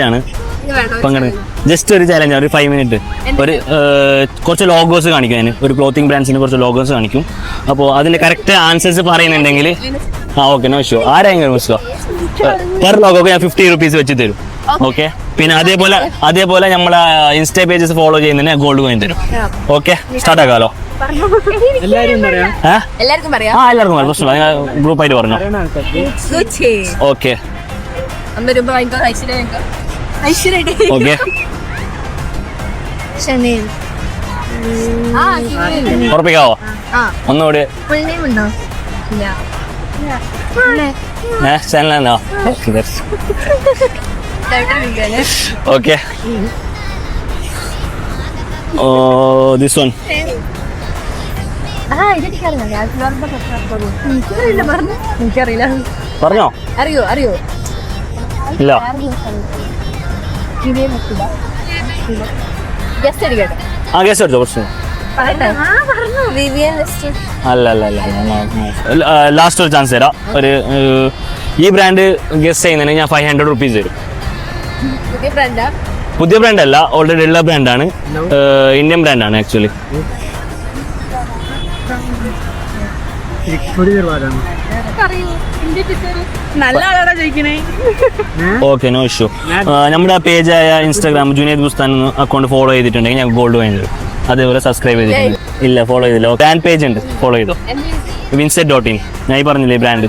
ആണ് ജസ്റ്റ് ഒരു ചാലഞ്ച്, ഒരു 5 മിനിറ്റ്, ഒരു കുറച്ച് ലോഗോസ് കാണിക്കും. അതിന് ഒരു ക്ലോത്തിങ് ബ്രാൻഡ്സിന് കുറച്ച് ലോഗോസ് കാണിക്കും. അപ്പോൾ അതിന്റെ കറക്റ്റ് ആൻസേഴ്സ് പറയുന്നുണ്ടെങ്കിൽ ഓക്കെ, നോ ഇഷ്യൂ. ആരെങ്കിലും മിസ്സോ പെർ ലോഗോക്ക് ഞാൻ 50 rupees വെച്ച് തരും. ഓക്കെ, പിന്നെ അതേപോലെ നമ്മളെ ഇൻസ്റ്റാ പേജസ് ഫോളോ ചെയ്യുന്നതിന് ഗോൾഡ് കോയിൻ തരും. ഓക്കെ, സ്റ്റാർട്ട് ആക്കാലോ. എല്ലാവർക്കും പറയാം, പ്രശ്നമില്ല. ഗ്രൂപ്പായിട്ട് പറഞ്ഞു. ഓക്കെ ഓക്കെ, ഉറപ്പിക്കാവോ? ഒന്നുകൂടി ചാനലാണോ? ഓക്കെ, ദിസ് വൺ പറഞ്ഞോ? അറിയോ? ഇല്ല. ഗസ്റ്റ് അടിച്ചോ? പ്രശ്നം അല്ല. ലാസ്റ്റ് ഒരു ചാൻസ് തരാം. ഈ ബ്രാൻഡ് ഗസ്റ്റ് ചെയ്യുന്നതിന് ഞാൻ 500 rupees തരും. പുതിയ ബ്രാൻഡ് അല്ല, ഓൾറെഡി ഉള്ള ബ്രാൻഡാണ്. ഇന്ത്യൻ ബ്രാൻഡാണ് ആക്ച്വലി. Okay, no issue. നമ്മുടെ പേജായ Instagram Junaid Bustan account follow ചെയ്തിട്ടുണ്ടെങ്കിൽ ഞാൻ ഗോൾഡ് വാങ്ങി തരും. അതേപോലെ സബ്സ്ക്രൈബ് ചെയ്തിട്ടുണ്ട്. ഇല്ല, ഫോളോ ചെയ്തില്ല. ബ്രാൻഡ് പേജ് ഉണ്ട്, ഫോളോ ചെയ്തോ. Vinset.in ഞാൻ ഈ പറഞ്ഞില്ലേ ബ്രാൻഡ്.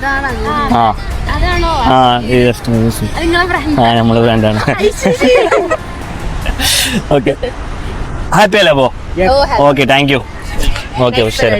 നമ്മളെ ബ്രാൻഡാണ്. ഓക്കെ, ഹാപ്പി അല്ലേ? അപ്പോ ഓക്കെ, താങ്ക് യു. ഓക്കെ, ശരി.